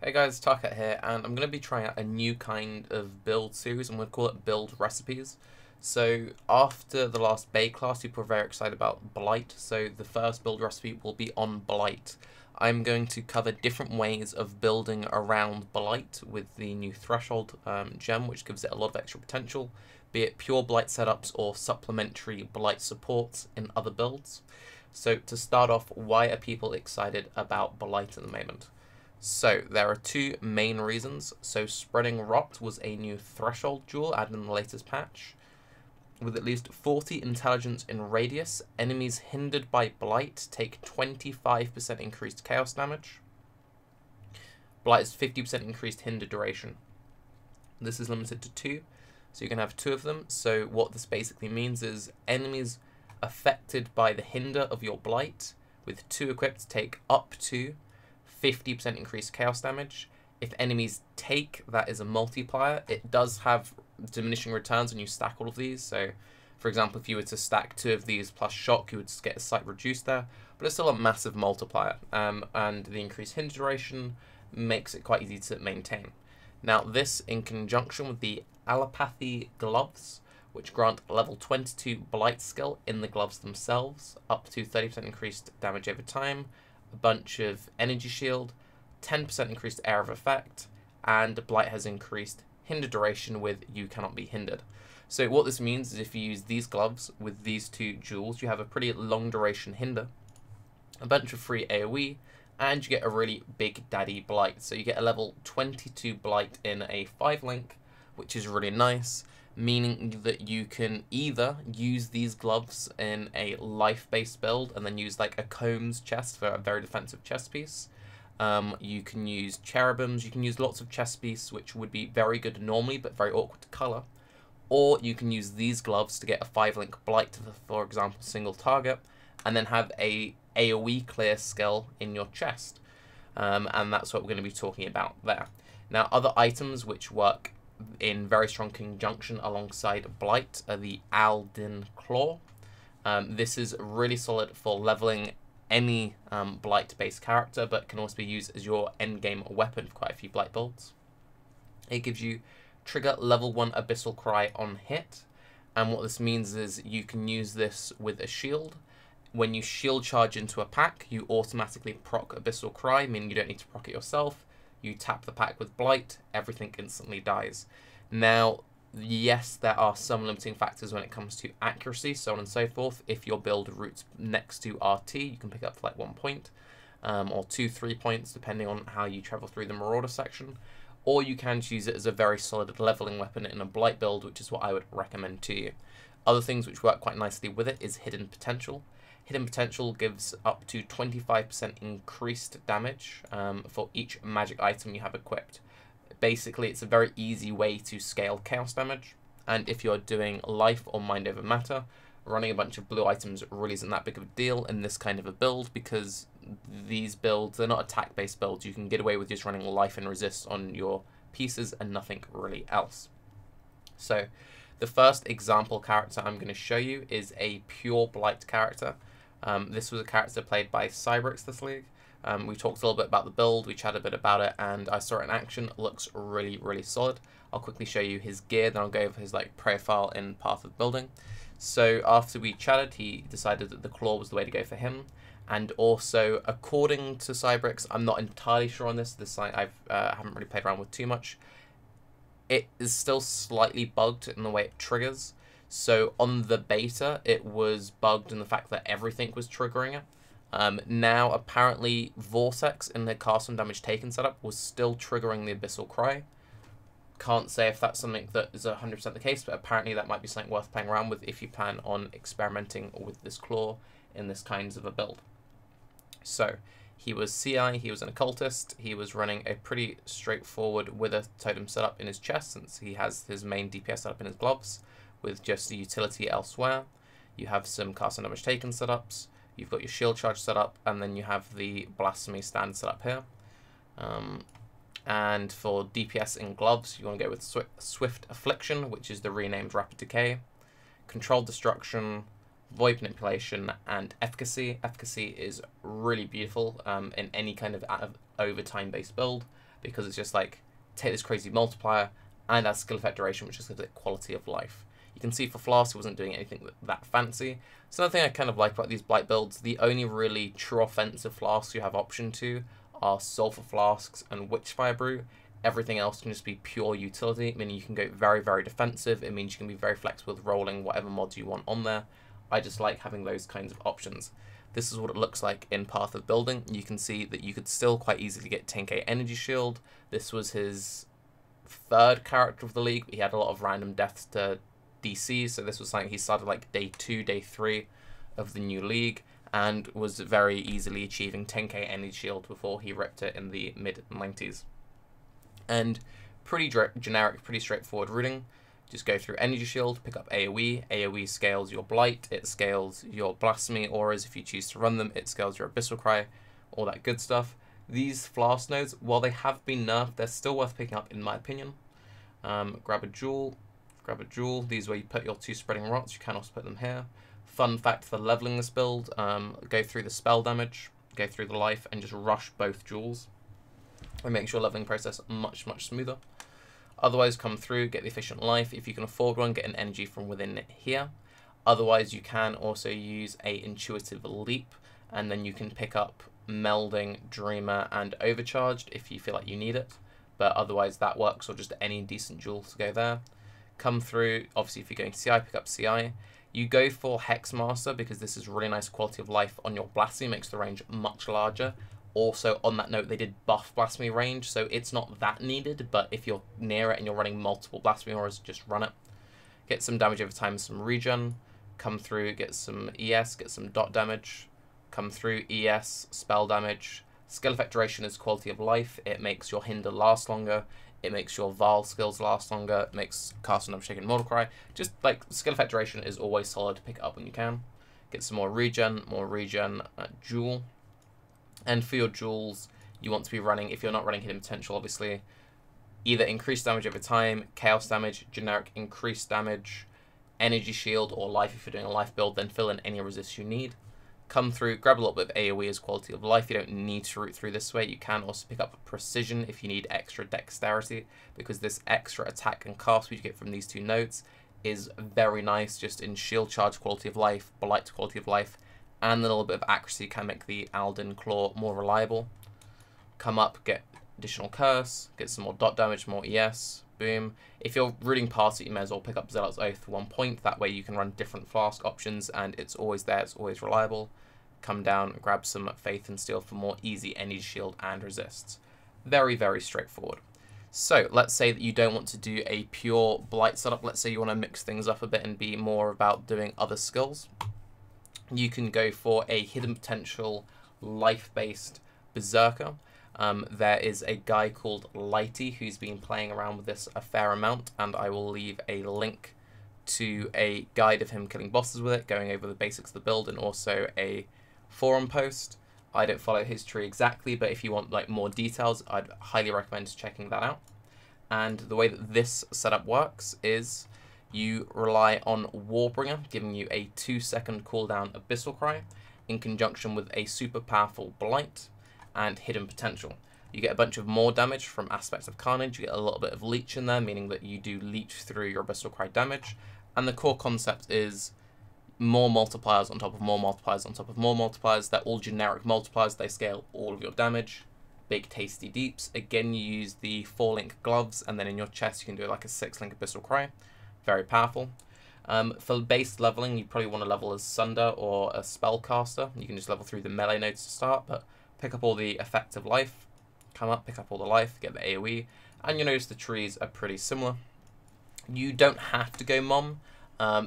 Hey guys, Tarke here, and I'm going to be trying out a new kind of build series. I'm going to call it Build Recipes. So after the last Bay class, people were very excited about Blight, so the first build recipe will be on Blight. I'm going to cover different ways of building around Blight with the new Threshold gem, which gives it a lot of extra potential, be it pure Blight setups or supplementary Blight supports in other builds. So to start off, why are people excited about Blight at the moment? So there are two main reasons. So Spreading Rot was a new threshold jewel added in the latest patch. With at least 40 intelligence in radius, enemies hindered by Blight take 25% increased chaos damage. Blight is 50% increased hinder duration. This is limited to 2, so you can have 2 of them. So what this basically means is enemies affected by the hinder of your Blight with 2 equipped take up to 50% increased chaos damage. If enemies take, that is a multiplier. It does have diminishing returns when you stack all of these. So, for example, if you were to stack 2 of these plus shock, you would get a slight reduced there, but it's still a massive multiplier. And the increased hinge duration makes it quite easy to maintain. Now, this in conjunction with the Allopathy gloves, which grant level 22 Blight Skill in the gloves themselves, up to 30% increased damage over time, a bunch of energy shield, 10% increased area of effect, and Blight has increased hinder duration with you cannot be hindered. So what this means is if you use these gloves with these 2 jewels, you have a pretty long duration hinder, a bunch of free AoE, and you get a really big daddy Blight. So you get a level 22 Blight in a 5 link, which is really nice, meaning that you can either use these gloves in a life-based build and then use like a Combs chest for a very defensive chest piece. You can use cherubims, you can use lots of chest pieces which would be very good normally but very awkward to colour. Or you can use these gloves to get a 5-link Blight, for example, single target, and then have a AoE clear skill in your chest. And that's what we're going to be talking about there. Now, other items which work in very strong conjunction alongside Blight are the Aldin Claw. This is really solid for leveling any Blight-based character, but can also be used as your endgame weapon for quite a few Blight builds. It gives you trigger level 1 Abyssal Cry on hit, and what this means is you can use this with a shield. When you shield charge into a pack, you automatically proc Abyssal Cry, meaning you don't need to proc it yourself. You tap the pack with Blight, everything instantly dies. Now, yes, there are some limiting factors when it comes to accuracy, so on and so forth. If your build routes next to RT, you can pick up for like 1 point, or 2-3 points, depending on how you travel through the Marauder section. Or you can choose it as a very solid leveling weapon in a Blight build, which is what I would recommend to you. Other things which work quite nicely with it is Hidden Potential. Hidden Potential gives up to 25% increased damage for each magic item you have equipped. Basically, it's a very easy way to scale chaos damage, and if you're doing life or mind over matter, running a bunch of blue items really isn't that big of a deal in this kind of a build, because these builds, they're not attack-based builds. You can get away with just running life and resist on your pieces and nothing really else. So, the first example character I'm going to show you is a pure Blight character. This was a character played by Cybrix this league. We talked a little bit about the build, we chatted a bit about it, and I saw it in action. It looks really, really solid. I'll quickly show you his gear, then I'll go over his profile in Path of Building. So after we chatted, he decided that the claw was the way to go for him. And also, according to Cybrix, I'm not entirely sure on this. This site I haven't really played around with too much. It is still slightly bugged in the way it triggers. So on the beta, it was bugged in the fact that everything was triggering it. Now, apparently, Vortex in the cast on damage taken setup was still triggering the Abyssal Cry. Can't say if that's something that is 100% the case, but apparently that might be something worth playing around with if you plan on experimenting with this claw in this kinds of a build. So, he was CI, he was an Occultist, he was running a pretty straightforward Wither totem setup in his chest, since he has his main DPS setup in his gloves, with just the utility elsewhere. You have some cast on damage taken setups, you've got your shield charge set up, and then you have the blasphemy stand set up here. And for DPS in gloves, you want to go with Swift Affliction, which is the renamed Rapid Decay, Controlled Destruction, Void Manipulation, and Efficacy. Efficacy is really beautiful in any kind of overtime based build, because it's just like, take this crazy multiplier, and add skill effect duration, which just gives it quality of life. You can see for Flask, it wasn't doing anything that fancy. So another thing I kind of like about these Blight builds, the only really true offensive flasks you have option to are Sulphur Flasks and Witchfire Brew. Everything else can just be pure utility, meaning you can go very, very defensive. It means you can be very flexible with rolling whatever mods you want on there. I just like having those kinds of options. This is what it looks like in Path of Building. You can see that you could still quite easily get 10k Energy Shield. This was his third character of the league, but he had a lot of random deaths to DC, so this was something he started like day 2, day 3 of the new league, and was very easily achieving 10k Energy Shield before he ripped it in the mid-90s. And pretty generic, pretty straightforward routing. Just go through Energy Shield, pick up AoE. AoE scales your Blight, it scales your Blasphemy auras if you choose to run them, it scales your Abyssal Cry, all that good stuff. These Flask nodes, while they have been nerfed, they're still worth picking up in my opinion. Grab a jewel. These are where you put your 2 spreading rots, you can also put them here. Fun fact for leveling this build, go through the spell damage, go through the life, and just rush both jewels. It makes your leveling process much, much smoother. Otherwise, come through, get the efficient life. If you can afford one, get an energy from within here. Otherwise, you can also use a intuitive leap, and then you can pick up melding, dreamer, and overcharged if you feel like you need it. But otherwise, that works, or just any decent jewel to go there. Come through, obviously, if you're going CI, pick up CI. You go for Hexmaster because this is really nice quality of life on your Blasphemy, makes the range much larger. Also, on that note, they did buff Blasphemy range, so it's not that needed, but if you're near it and you're running multiple Blasphemy auras, just run it. Get some damage over time, some regen. Come through, get some ES, get some dot damage. Come through, ES, spell damage. Skill effect duration is quality of life. It makes your Hinder last longer. It makes your Val skills last longer. It makes Castle Number Shaken Mortal Cry. Just like skill effect duration is always solid to pick it up when you can. Get some more regen, jewel. And for your jewels, you want to be running, if you're not running Hidden Potential, obviously, either increased damage over time, chaos damage, generic increased damage, energy shield, or life if you're doing a life build, then fill in any resist you need. Come through, grab a little bit of AoE as quality of life. You don't need to route through this way. You can also pick up precision if you need extra dexterity, because this extra attack and cast speed you get from these 2 nodes is very nice just in shield charge quality of life, blight quality of life, and a little bit of accuracy can make the Alden Claw more reliable. Come up, get additional curse, get some more dot damage, more ES, boom. If you're rooting past it, you may as well pick up Zealot's Oath for 1 point. That way you can run different flask options and it's always there, it's always reliable. Come down, grab some Faith and Steel for more easy energy shield and resists. Very, very straightforward. So let's say that you don't want to do a pure Blight setup. Let's say you want to mix things up a bit and be more about doing other skills. You can go for a Hidden Potential, life-based Berserker. There is a guy called Lighty who's been playing around with this a fair amount, and I will leave a link to a guide of him killing bosses with it, going over the basics of the build, and also a forum post. I don't follow his tree exactly, but if you want like more details, I'd highly recommend checking that out. And the way that this setup works is you rely on Warbringer, giving you a 2-second cooldown Abyssal Cry, in conjunction with a super powerful Blight and Hidden Potential. You get a bunch of more damage from Aspects of Carnage, you get a little bit of leech in there, meaning that you do leech through your Abyssal Cry damage, and the core concept is more multipliers on top of more multipliers on top of more multipliers. They're all generic multipliers, they scale all of your damage. Big tasty deeps. Again, you use the 4-link gloves, and then in your chest you can do like a 6-link Abyssal Cry. Very powerful. For base leveling, you probably want to level as Sunder or a Spellcaster. You can just level through the melee nodes to start, but pick up all the effective life. Come up, pick up all the life, get the AoE, and you notice the trees are pretty similar. You don't have to go MoM.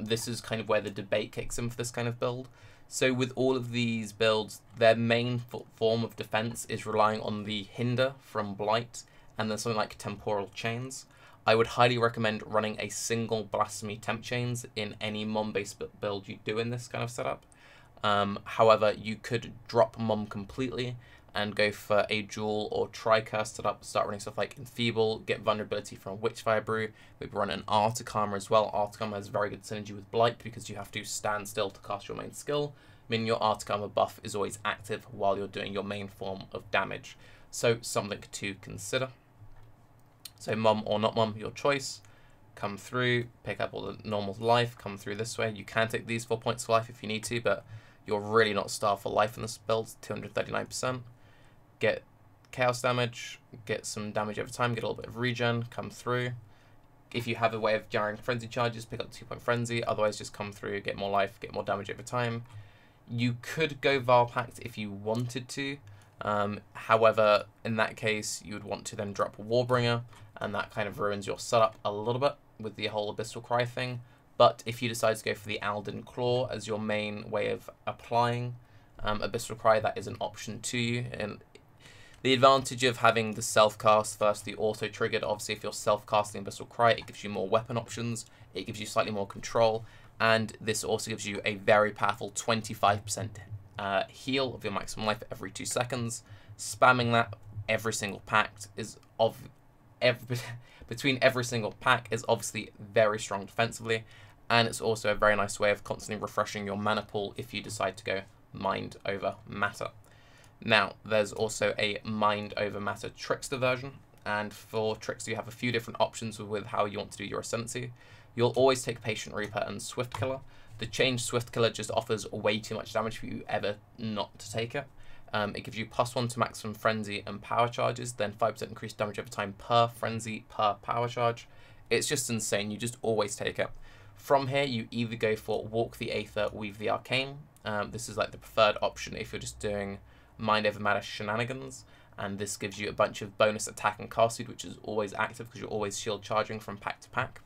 This is kind of where the debate kicks in for this kind of build. So with all of these builds, their main form of defense is relying on the hinder from Blight and then something like Temporal Chains. I would highly recommend running a single Blasphemy Temp Chains in any MoM-based build you do in this kind of setup. However, you could drop MoM completely and go for a dual or tri-curse setup, start running stuff like Enfeeble, get vulnerability from Witchfire Brew, maybe run an Arctic Armor as well. Arctic Armor has very good synergy with Blight because you have to stand still to cast your main skill, meaning your Arctic Armor buff is always active while you're doing your main form of damage. So something to consider. So MoM or not MoM, your choice. Come through, pick up all the normal life, come through this way. You can take these 4 points for life if you need to, but you're really not starved for life in this build, 239%. Get chaos damage, get some damage over time, get a little bit of regen, come through. If you have a way of generating frenzy charges, pick up the 2-point frenzy, otherwise just come through, get more life, get more damage over time. You could go Vaal Pact if you wanted to, however, in that case, you would want to then drop Warbringer, and that kind of ruins your setup a little bit with the whole Abyssal Cry thing. But if you decide to go for the Alden Claw as your main way of applying Abyssal Cry, that is an option to you. And the advantage of having the self-cast versus the auto-triggered, obviously if you're self-casting Abyssal Cry, it gives you more weapon options, it gives you slightly more control, and this also gives you a very powerful 25% heal of your maximum life every 2 seconds. Spamming that every single pact is between every single pack is obviously very strong defensively, and it's also a very nice way of constantly refreshing your mana pool if you decide to go Mind over Matter. Now, there's also a Mind over Matter Trickster version, and for Trickster you have a few different options with how you want to do your Ascendancy. You'll always take Patient Reaper and Swift Killer. The change Swift Killer just offers way too much damage for you ever not to take it. It gives you +1 to maximum frenzy and power charges, then 5% increased damage over time per frenzy per power charge. It's just insane, you just always take it. From here, you either go for Walk the Aether, Weave the Arcane. This is like the preferred option if you're just doing Mind over Matter shenanigans, and this gives you a bunch of bonus attack and cast speed, which is always active because you're always shield charging from pack to pack.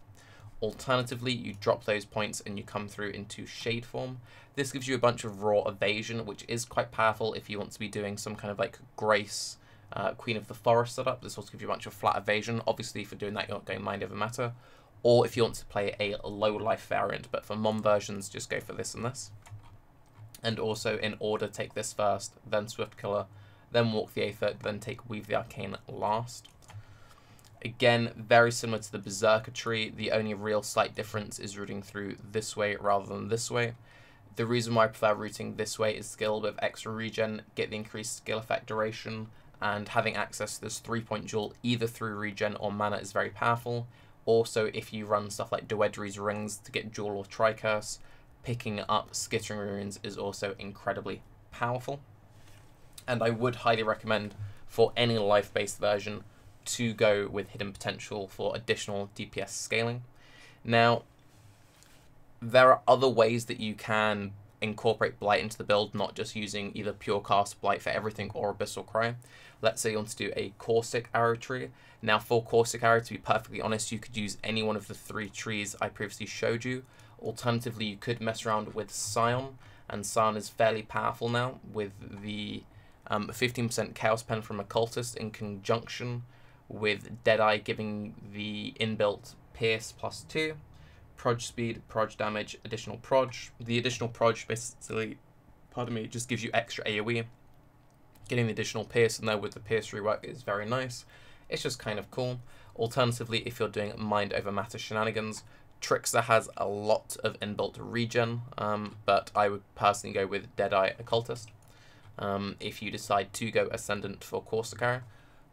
Alternatively, you drop those points and you come through into Shade Form. This gives you a bunch of raw evasion, which is quite powerful if you want to be doing some kind of like Grace, Queen of the Forest setup. This also gives you a bunch of flat evasion. Obviously, if you're doing that, you're not going Mind over Matter. Or if you want to play a low life variant, but for MoM versions, just go for this and this. And also, in order, take this first, then Swift Killer, then Walk the Aether, then take Weave the Arcane last. Again, very similar to the Berserker tree, the only real slight difference is routing through this way rather than this way. The reason why I prefer routing this way is to get a little bit of extra regen, get the increased skill effect duration, and having access to this 3-point jewel either through regen or mana is very powerful. Also, if you run stuff like Dewedri's Rings to get Jewel or Tricurse, picking up Skittering Runes is also incredibly powerful. And I would highly recommend for any life-based version to go with Hidden Potential for additional DPS scaling. Now, there are other ways that you can incorporate Blight into the build, not just using either pure cast Blight for everything or Abyssal Cry. Let's say you want to do a Caustic Arrow tree. Now, for Caustic Arrow, to be perfectly honest, you could use any one of the 3 trees I previously showed you. Alternatively, you could mess around with Scion, and Scion is fairly powerful now with the 15% Chaos Pen from Occultist in conjunction with Deadeye giving the inbuilt Pierce +2, Proj speed, Proj damage, additional Proj. The additional Proj basically, pardon me, just gives you extra AoE. Getting the additional Pierce in there with the Pierce rework is very nice. It's just kind of cool. Alternatively, if you're doing Mind over Matter shenanigans, Trickster has a lot of inbuilt regen, but I would personally go with Deadeye Occultist if you decide to go Ascendant for Caustic Arrow.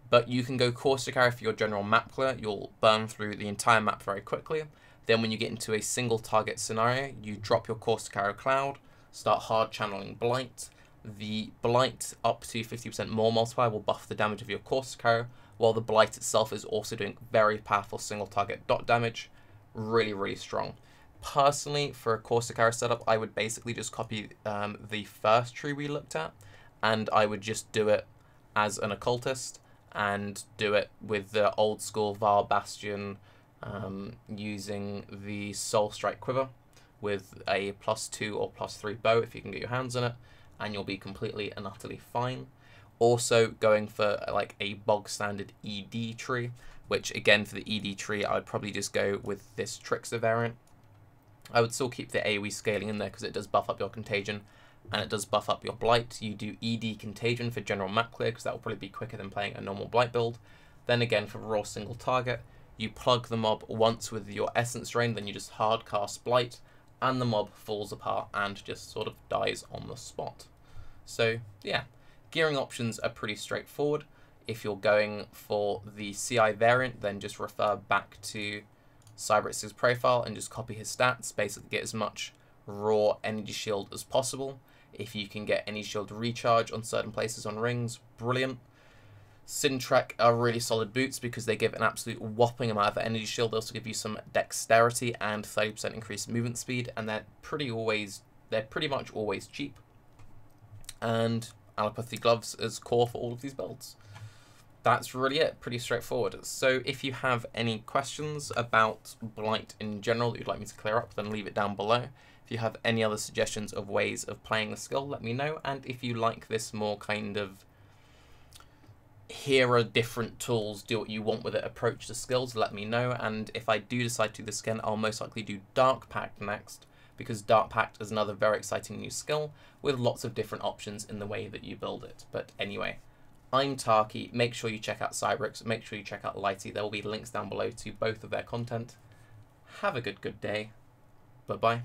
But you can go Caustic Arrow for your general map clear. You'll burn through the entire map very quickly. Then when you get into a single target scenario, you drop your Caustic Arrow Cloud, start hard channeling Blight. The Blight up to 50% more multiplier will buff the damage of your Caustic Arrow, while the Blight itself is also doing very powerful single target dot damage. Really, really strong. Personally, for a Caustic Arrow setup, I would basically just copy the first tree we looked at, and I would just do it as an Occultist, and do it with the old school Vaal Bastion, using the Soul Strike Quiver with a +2 or +3 bow if you can get your hands on it, and you'll be completely and utterly fine. Also going for like a bog standard ED tree, which again for the ED tree I would probably just go with this Trickster variant. I would still keep the AoE scaling in there because it does buff up your Contagion and it does buff up your Blight. You do ED Contagion for general map clear because that will probably be quicker than playing a normal Blight build. Then again for raw single target, you plug the mob once with your Essence Drain, then you just hard cast Blight and the mob falls apart and just sort of dies on the spot. So yeah, gearing options are pretty straightforward. If you're going for the CI variant, then just refer back to Cybrix's profile and just copy his stats. Basically get as much raw energy shield as possible. If you can get any shield recharge on certain places on rings, brilliant. Syntrek are really solid boots because they give an absolute whopping amount of energy shield. They also give you some dexterity and 30% increased movement speed, and they're pretty much always cheap. And allopathy gloves is core for all of these builds. That's really it, pretty straightforward. So if you have any questions about Blight in general that you'd like me to clear up, then leave it down below. If you have any other suggestions of ways of playing the skill, let me know. And if you like this more kind of here are different tools, do what you want with it approach to skills, let me know. And if I do decide to do this again, I'll most likely do Dark Pact next, because Dark Pact is another very exciting new skill with lots of different options in the way that you build it. But anyway, I'm Tarke. Make sure you check out Cybrix, make sure you check out Lighty. There will be links down below to both of their content. Have a good day. Bye-bye.